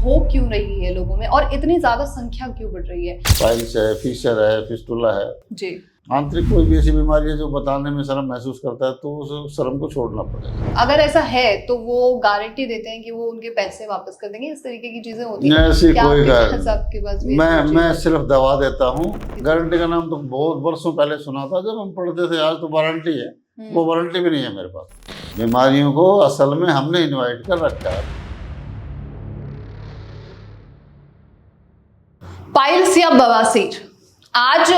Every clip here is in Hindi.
हो क्यों रही है लोगों में और इतनी ज्यादा संख्या क्यों बढ़ रही है? पाइल्स है, फीसर है, फिस्टुला है जी। आंतरिक कोई भी ऐसी बीमारी है जो बताने में शर्म महसूस करता है तो उस शर्म को छोड़ना पड़ेगा। अगर ऐसा है तो वो गारंटी देते हैं कि वो उनके पैसे वापस कर देंगे, इस तरीके की चीजें होती हैं? ऐसी कोई आपके पास भी मैं सिर्फ दवा देता हूँ। गारंटी का नाम तो बहुत वर्षों पहले सुना था जब हम पढ़ते थे, आज तो वारंटी है। वो वारंटी भी नहीं है मेरे पास। बीमारियों को असल में हमने इनवाइट कर रखा है। पाइल्स या बवासीर, आज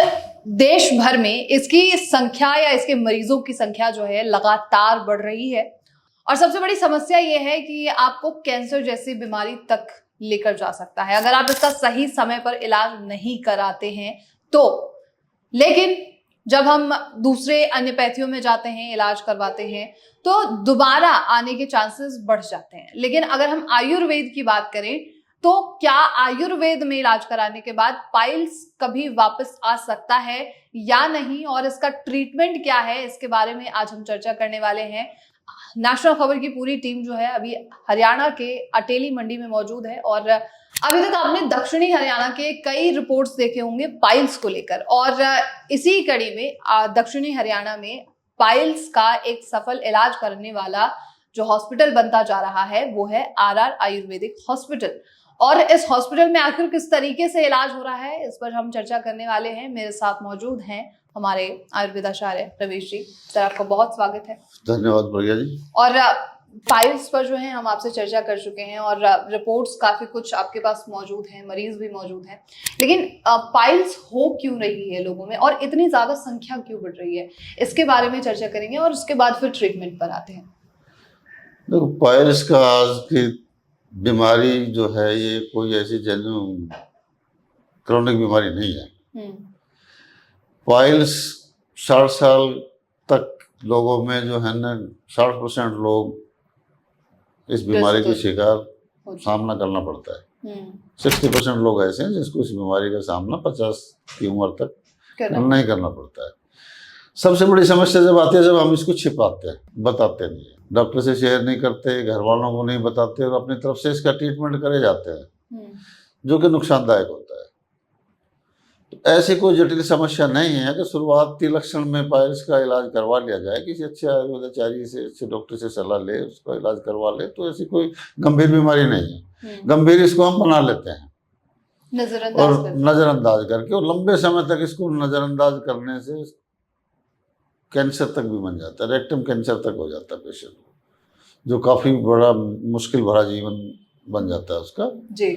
देश भर में इसकी संख्या या इसके मरीजों की संख्या जो है लगातार बढ़ रही है और सबसे बड़ी समस्या यह है कि ये आपको कैंसर जैसी बीमारी तक लेकर जा सकता है अगर आप इसका सही समय पर इलाज नहीं कराते हैं तो। लेकिन जब हम दूसरे अन्यपैथियों में जाते हैं, इलाज करवाते हैं तो दोबारा आने के चांसेस बढ़ जाते हैं। लेकिन अगर हम आयुर्वेद की बात करें तो क्या आयुर्वेद में इलाज कराने के बाद पाइल्स कभी वापस आ सकता है या नहीं, और इसका ट्रीटमेंट क्या है, इसके बारे में आज हम चर्चा करने वाले हैं। नेशनल खबर की पूरी टीम जो है अभी हरियाणा के अटेली मंडी में मौजूद है और अभी तक आपने दक्षिणी हरियाणा के कई रिपोर्ट्स देखे होंगे पाइल्स को लेकर, और इसी कड़ी में दक्षिणी हरियाणा में पाइल्स का एक सफल इलाज करने वाला जो हॉस्पिटल बनता जा रहा है वो है आरआर आयुर्वेदिक हॉस्पिटल। और इस हॉस्पिटल में आखिर किस तरीके से इलाज हो रहा है इस पर हम चर्चा करने वाले हैं। मेरे साथ मौजूद हैं हमारे आयुर्वेदाचार्य रवीश जी। सर, आपका बहुत स्वागत है। धन्यवाद भैया जी। और फाइल्स पर जो है हम आपसे चर्चा कर चुके हैं और रिपोर्ट्स काफी कुछ आपके पास मौजूद हैं, मरीज भी मौजूद हैं, लेकिन पाइल्स हो क्यों रही है लोगों में और इतनी ज्यादा संख्या क्यों बढ़ रही है, इसके बारे में चर्चा करेंगे और उसके बाद फिर ट्रीटमेंट पर आते हैं। देखो, पाइल्स का आज की बीमारी जो है ये कोई ऐसी जेन्युइन क्रोनिक बीमारी नहीं है। पाइल्स 60 साल तक लोगों में जो है ना 60% लोग इस बीमारी के शिकार सामना करना पड़ता है। 60% लोग ऐसे हैं जिसको इस बीमारी का सामना 50 की उम्र तक नहीं करना पड़ता है। सबसे बड़ी समस्या जब आती है जब हम इसको छिपाते हैं, बताते नहीं है, डॉक्टर से शेयर नहीं करते, घर वालों को नहीं बताते और अपनी तरफ से इसका ट्रीटमेंट करे जाते हैं जो कि नुकसानदायक होता है। तो ऐसी कोई जटिल समस्या नहीं है कि शुरुआती लक्षण में पाइल्स का इलाज करवा लिया जाए, किसी अच्छे आयुर्वेदाचार्य से, अच्छे डॉक्टर से सलाह ले, उसका इलाज करवा ले, तो ऐसी कोई गंभीर बीमारी नहीं है। गंभीर इसको हम बना लेते हैं नजरअंदाज करके, और लंबे समय तक इसको नजरअंदाज करने से कैंसर तक भी बन जाता है, रेक्टम कैंसर तक हो जाता है पेशेंट, जो काफ़ी बड़ा मुश्किल भरा जीवन बन जाता है उसका जी।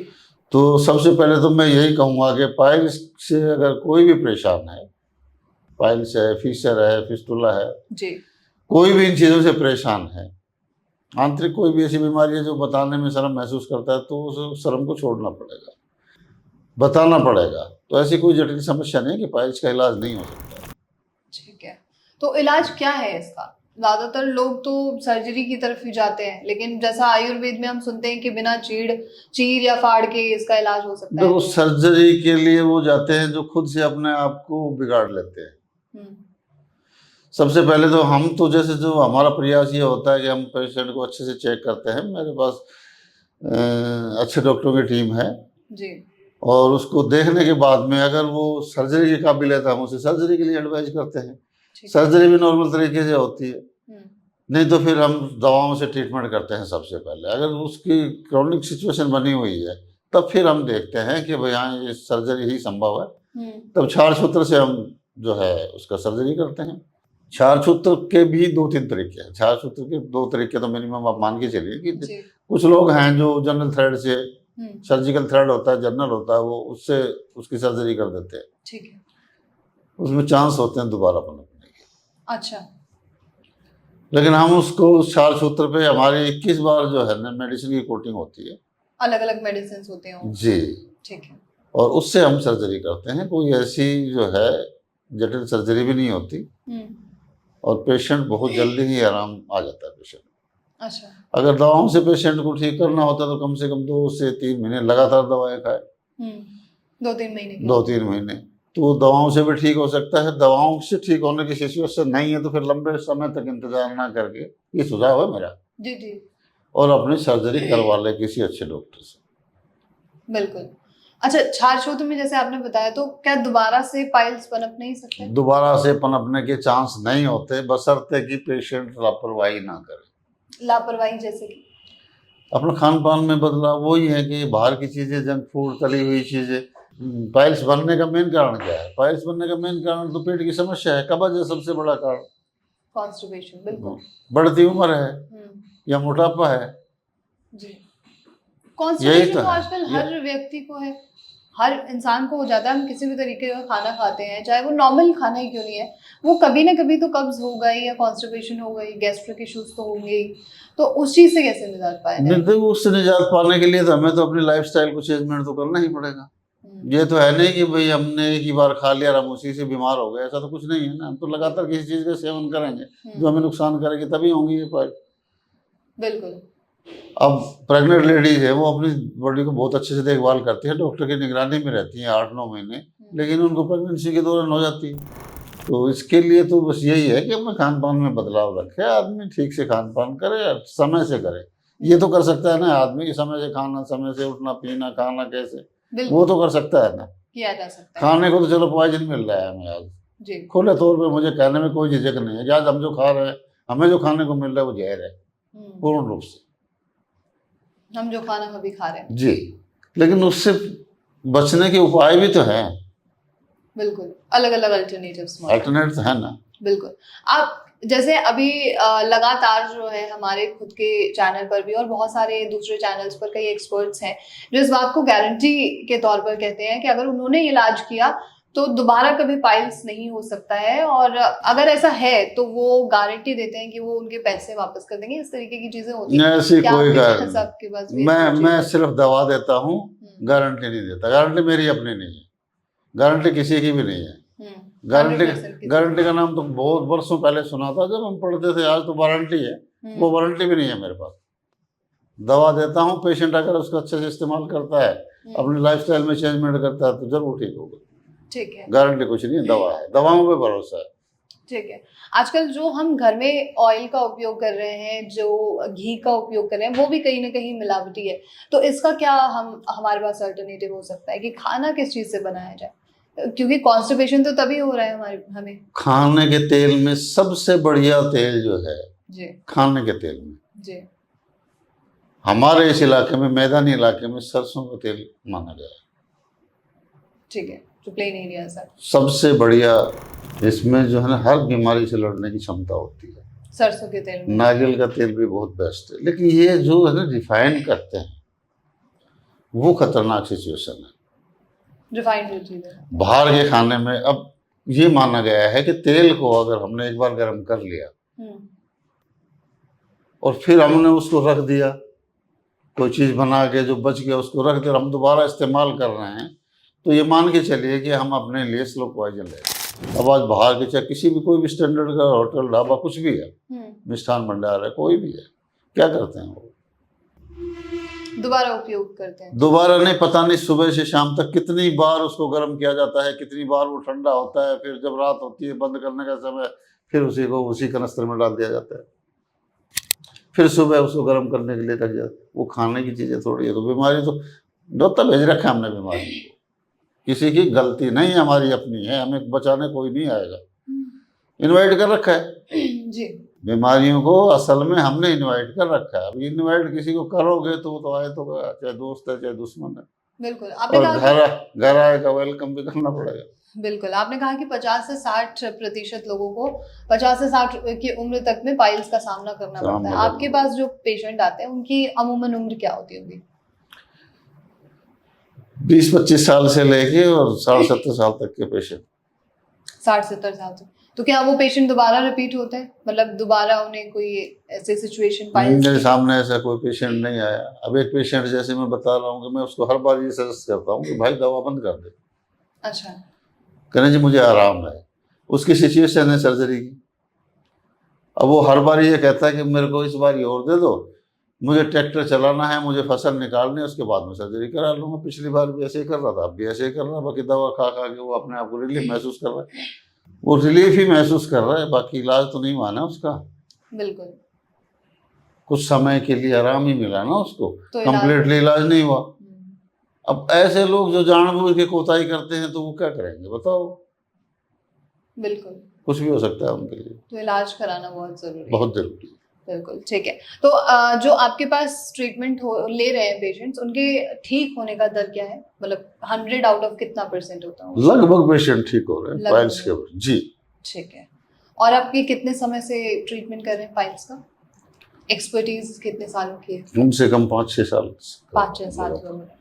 तो सबसे पहले तो मैं यही कहूँगा कि पाइल्स से अगर कोई भी परेशान है, पाइल्स है, फीसर है, फिस्टुला है जी, कोई भी इन चीज़ों से परेशान है, आंतरिक कोई भी ऐसी बीमारी है जो बताने में शर्म महसूस करता है तो उस शर्म को छोड़ना पड़ेगा, बताना पड़ेगा। तो ऐसी कोई जटिल समस्या नहीं कि पाइल्स का इलाज नहीं हो सकता। ठीक है, तो इलाज क्या है इसका? ज्यादातर लोग तो सर्जरी की तरफ ही जाते हैं, लेकिन जैसा आयुर्वेद में हम सुनते हैं कि बिना चीर या फाड़ के इसका इलाज हो सकता है। देखो, सर्जरी के लिए वो जाते हैं जो खुद से अपने आप को बिगाड़ लेते हैं। सबसे पहले तो हम तो जैसे जो हमारा प्रयास ये होता है कि हम पेशेंट को अच्छे से चेक करते हैं। मेरे पास अच्छे डॉक्टरों की टीम है जी, और उसको देखने के बाद में अगर वो सर्जरी के काबिल है तो हम उसे सर्जरी के लिए एडवाइज करते हैं। सर्जरी भी नॉर्मल तरीके से होती है, नहीं तो फिर हम दवाओं से ट्रीटमेंट करते हैं सबसे पहले। अगर उसकी क्रोनिक सिचुएशन बनी हुई है तब फिर हम देखते हैं कि भाई हाँ ये सर्जरी ही संभव है, तब छारसूत्र से हम जो है उसका सर्जरी करते हैं। छारसूत्र के भी 2-3 तरीके हैं। छारसूत्र के 2 तरीके तो मिनिमम आप मान के चलिए कि कुछ लोग हैं जो जनरल थ्रेड से, सर्जिकल थ्रेड होता है, जनरल होता है, वो उससे उसकी सर्जरी कर देते हैं। ठीक है, उसमें चांस होते हैं दोबारा पनपने के। अच्छा, लेकिन हम उसको छारसूत्र पे हमारी 21 बार जो है ना मेडिसिन की कोटिंग होती है, अलग अलग मेडिसिन होते हैं जी। ठीक है, और उससे हम सर्जरी करते हैं। कोई ऐसी जो है जटिल सर्जरी भी नहीं होती और पेशेंट बहुत जल्दी ही आराम आ जाता है पेशेंट। अच्छा, अगर दवाओं से पेशेंट को ठीक करना होता तो कम से कम 2 से 3 महीने लगातार दवाएं खाए। 2-3 महीने तो वो दवाओं से भी ठीक हो सकता है। दवाओं से ठीक होने की सिचुएशन नहीं है तो फिर लंबे समय तक इंतजार ना करके, ये सुझाव है मेरा जी, और अपनी सर्जरी करवा ले किसी अच्छे डॉक्टर से। बिल्कुल। अच्छा, छाछ छूत में जैसे आपने बताया, तो क्या दोबारा से पाइल्स पनप नहीं सकते? दोबारा से पनपने के चांस नहीं होते, बशर्ते कि पेशेंट लापरवाही ना करे। लापरवाही जैसे कि? अपना खान पान में बदलाव वही है कि बाहर की चीजें, जंक फूड, तली हुई चीजें। पाइल्स बनने का मेन कारण क्या है? पाइल्स बनने का मेन कारण तो पेट की समस्या है, कब्ज है सबसे बड़ा कारण। कॉन्स्टिपेशन, बिल्कुल। बढ़ती उम्र है या मोटापा है, जी। यही कॉन्स्टिपेशन तो तो है। आजकल हर व्यक्ति को है, हर इंसान को हो जाता है। हम किसी भी तरीके का खाना खाते हैं, चाहे वो नॉर्मल खाना ही क्यों नहीं है, वो कभी ना कभी तो कब्ज हो गई या कॉन्स्टिपेशन हो गई, गैस्ट्रिक इश्यूज तो होंगे ही। तो उस चीज से कैसे निजात पाया जाए? नहीं तो उससे निजात पाने के लिए तो हमें तो अपनी लाइफस्टाइल को चेंजमेंट तो करना ही पड़ेगा। ये तो है नहीं कि भाई हमने एक ही बार खा लिया और हम उसी से बीमार हो गए, ऐसा तो कुछ नहीं है ना। हम तो लगातार किसी चीज का सेवन करेंगे जो हमें नुकसान करेगी, तभी होंगी ये पाइल। बिल्कुल। अब प्रेग्नेंट लेडीज है, वो अपनी बॉडी को बहुत अच्छे से देखभाल करती है, डॉक्टर की निगरानी में रहती है 8-9 महीने, लेकिन उनको प्रेगनेंसी के दौरान हो जाती है। तो इसके लिए तो बस यही है कि अपने खान पान में बदलाव रखे, आदमी ठीक से खान पान करे, समय से करे। ये तो कर सकता है ना आदमी कि समय से खाना, समय से उठना, पीना, खाना कैसे, वो तो कर सकता है ना, किया जा सकता है। खाने को तो चलो पॉइजन मिल रहा है हमें आज जी। खुले तौर पे, मुझे कहने में कोई झिझक नहीं है कि आज हम जो खा रहे हैं, हमें जो खाने को मिल रहा है वो जहर है पूर्ण रूप से, हम जो खाना कभी खा रहे हैं। जी। लेकिन उससे बचने के उपाय भी तो हैं। बिल्कुल, अलग अलग अल्टरनेटिव्स है ना। बिल्कुल। आप जैसे अभी लगातार जो है हमारे खुद के चैनल पर भी और बहुत सारे दूसरे चैनल्स पर कई एक्सपर्ट्स हैं जो इस बात को गारंटी के तौर पर कहते हैं कि अगर उन्होंने इलाज किया तो दोबारा कभी पाइल्स नहीं हो सकता है, और अगर ऐसा है तो वो गारंटी देते हैं कि वो उनके पैसे वापस कर देंगे। इस तरीके की चीजें होती हैं। ऐसी क्या कोई आपके पास भी मैं सिर्फ दवा देता हूँ, गारंटी नहीं देता। गारंटी मेरी अपनी नहीं है, गारंटी किसी की भी नहीं है। गारंटी का नाम तो बहुत वर्षों पहले सुना था जब हम पढ़ते थे, आज तो वारंटी है, वो वारंटी भी नहीं है मेरे पास। दवा देता हूँ, पेशेंट अगर उसको अच्छे से इस्तेमाल करता है, अपनी लाइफस्टाइल में चेंजमेंट करता है तो जरूर ठीक होगा। ठीक है। गारंटी कुछ नहीं है, दवा है, दवाओं पे भरोसा है। ठीक है। आजकल जो हम घर में ऑयल का उपयोग कर रहे हैं, जो घी का उपयोग कर रहे हैं, वो भी कहीं ना कहीं मिलावटी है। तो इसका क्या हमारे पास अल्टरनेटिव हो सकता है कि खाना किस चीज से बनाया जाए? क्योंकि कॉन्स्टिपेशन तो तभी हो रहा है हमें। खाने के तेल में सबसे बढ़िया तेल जो है जी, खाने के तेल में, जी, हमारे इस इलाके में, मैदानी इलाके में सरसों का तेल माना गया है। ठीक है, जो प्लेन एरिया है सर। सबसे बढ़िया इसमें जो है ना, हर बीमारी से लड़ने की क्षमता होती है। सरसों के तेल में नारियल का तेल भी बहुत बेस्ट है, लेकिन ये जो है ना रिफाइन करते हैं, वो खतरनाक सिचुएशन है। रिफाइंड जो चीज है बाहर के खाने में अब ये माना गया है कि तेल को अगर हमने एक बार गर्म कर लिया और फिर हमने उसको रख दिया, कोई चीज़ बना के जो बच गया उसको रख दिया, हम दोबारा इस्तेमाल कर रहे हैं, तो ये मान के चलिए कि हम अपने लिए स्लो पॉइजन ले रहे हैं। अब आज बाहर के, चाहे किसी भी कोई भी स्टैंडर्ड का होटल, ढाबा, कुछ भी है, मिष्ठान भंडार है, कोई भी है, क्या करते हैं वो? दोबारा उपयोग करते हैं। दोबारा नहीं, पता नहीं सुबह से शाम तक कितनी बार उसको गर्म किया जाता है, कितनी बार वो ठंडा होता है, फिर जब रात होती है बंद करने का समय, फिर उसी को उसी कनस्तर में डाल दिया जाता है, फिर सुबह उसको गर्म करने के लिए रख जाता है। वो खाने की चीज़ें थोड़ी है। तो बीमारी तो डॉक्टर भेज रखा है हमने, बीमारी को किसी की गलती नहीं है, हमारी अपनी है, हमें बचाने कोई नहीं आएगा, इनवाइट कर रखा है जी। बीमारियों को, असल में हमने इनवाइट कर रखा है। अब इनवाइट किसी को करोगे तो वो तो आए तो, चाहे दोस्त है चाहे दुश्मन है। बिल्कुल। और घर आएगा वेलकम भी करना पड़ेगा। बिल्कुल, आपने कहा कि 50 से 60% लोगों को 50 से 60 की उम्र तक में पाइल्स का सामना करना पड़ता है। आपके पास जो पेशेंट आते हैं उनकी अमूमन उम्र क्या होती होगी? 20-25 साल से लेके और 60-70 साल तक के पेशेंट। 60-70 साल से। तो क्या वो पेशेंट दोबारा रिपीट होते हैं? मतलब दोबारा उन्हें कोई ऐसे सिचुएशन मेरे सामने ऐसा कोई पेशेंट नहीं आया। अब एक पेशेंट जैसे मैं बता रहा हूँ कि मैं उसको हर बार ये सजेस्ट करता हूँ कि भाई दवा बंद कर दे। अच्छा। कहने जी मुझे आराम है, उसकी सिचुएशन है सर्जरी की। अब वो हर बार ये कहता है कि मेरे को इस बार ये और दे दो, मुझे ट्रैक्टर चलाना है, मुझे फसल निकालनी है, उसके बाद में सर्जरी करा लूँगा। पिछली बार भी ऐसे ही कर रहा था, अब भी ऐसे ही कर रहा है। बाकी दवा खा खा के वो अपने आप को रिलीफ महसूस कर रहा है, वो रिलीफ ही महसूस कर रहा है, बाकी इलाज तो नहीं माना उसका। बिल्कुल। कुछ समय के लिए आराम ही मिला ना उसको, तो कंप्लीटली इलाज नहीं हुआ। अब ऐसे लोग जो जानबूझ के कोताही करते हैं तो वो क्या करेंगे बताओ। बिल्कुल, कुछ भी हो सकता है उनके लिए। तो इलाज कराना बहुत जरूरी है। बहुत जरूरी है। बिल्कुल, ठीक है। तो जो आपके पास ट्रीटमेंट ले रहे हैं पेशेंट्स, उनके ठीक होने का दर क्या है? मतलब 100 आउट ऑफ कितना % होता है? लगभग पेशेंट ठीक हो रहे हैं पाइल्स के। जी ठीक है। और आप ये कितने समय से ट्रीटमेंट कर रहे हैं पाइल्स का? एक्सपर्टीज कितने सालों की है? कम से कम 5-6 साल। 5-6 साल हो गए।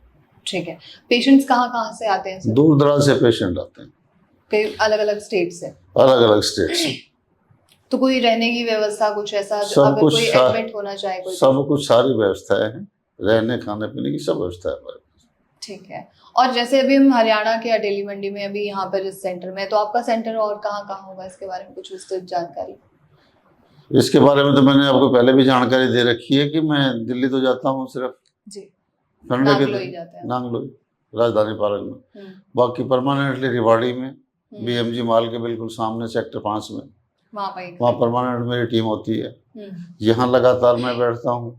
ठीक है। पेशेंट्स कहाँ से आते हैं सर? दूर दराज से पेशेंट आते हैं, कई अलग अलग स्टेट से। अलग अलग स्टेट से। तो कोई रहने की व्यवस्था कुछ ऐसा, अगर कोई एडमिट होना चाहे कोई? सब कुछ, सारी व्यवस्थाएं हैं, रहने खाने पीने की सब व्यवस्था है हमारे पास। ठीक है। और जैसे अभी हम हरियाणा के अटेली मंडी में अभी यहाँ पर इस सेंटर में, तो आपका सेंटर और कहाँ होगा, इसके बारे में कुछ विस्तृत जानकारी? इसके बारे में तो मैंने आपको पहले भी जानकारी दे रखी है कि मैं दिल्ली तो जाता हूँ सिर्फ जी, संडे के नांगलोई जाते हैं। नांगलोई राजधानी पार्क में। बाकी परमानेंटली रिवाड़ी में, BMG मॉल के बिल्कुल सामने सेक्टर 5 में, वहाँ परमानेंट मेरी टीम होती है। यहाँ लगातार मैं बैठता हूँ,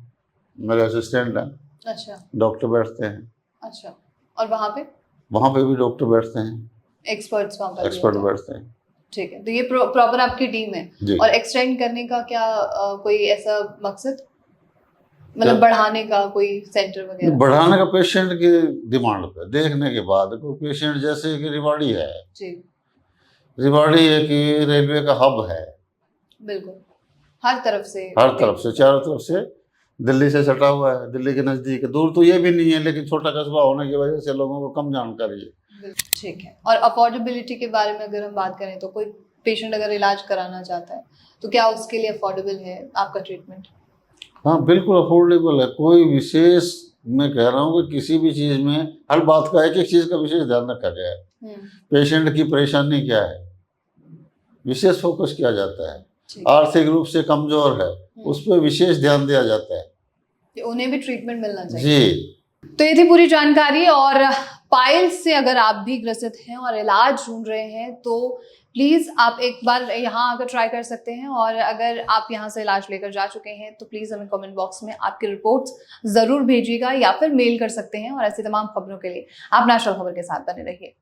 मेरे असिस्टेंट हैं। अच्छा। डॉक्टर बैठते हैं। अच्छा। और वहाँ पे भी डॉक्टर बैठते हैं, एक्सपर्ट्स वहाँ पर एक्सपर्ट बैठते हैं। ठीक है। तो ये प्रॉपर आपकी टीम है। और एक्सटेंड करने का क्या कोई ऐसा मकसद, मतलब बढ़ाने का कोई सेंटर वगैरह? बढ़ाने का पेशेंट की डिमांड पे, देखने के बाद कोई पेशेंट, जैसे कि रिवाड़ी है जी, रिवाड़ी एक रेलवे का हब है। बिल्कुल, हर तरफ से चारों तरफ से दिल्ली से सटा हुआ है, दिल्ली के नजदीक है। दूर तो ये भी नहीं है, लेकिन छोटा कस्बा होने की वजह से लोगों को कम जानकारी है। ठीक है। और अफोर्डेबिलिटी के बारे में अगर हम बात करें, तो कोई पेशेंट अगर इलाज कराना चाहता है तो क्या उसके लिए अफोर्डेबल है आपका ट्रीटमेंट? हाँ बिल्कुल अफोर्डेबल है। कोई विशेष, मैं कह रहा हूँ कि किसी भी चीज में हर बात का एक चीज का विशेष ध्यान रखा गया है। पेशेंट की परेशानी क्या है, विशेष फोकस किया जाता है। आर्थिक रूप से कमजोर है, उस पर विशेष ध्यान दिया जाता है कि उन्हें भी ट्रीटमेंट मिलना चाहिए। जी। तो ये थी पूरी जानकारी। और पाइल्स से अगर आप भी ग्रसित हैं और इलाज ढूंढ रहे हैं, तो प्लीज़ आप एक बार यहाँ आकर ट्राई कर सकते हैं। और अगर आप यहाँ से इलाज लेकर जा चुके हैं तो प्लीज़ हमें कमेंट बॉक्स में आपकी रिपोर्ट्स ज़रूर भेजिएगा, या फिर मेल कर सकते हैं। और ऐसी तमाम खबरों के लिए आप नेशनल खबर के साथ बने रहिए।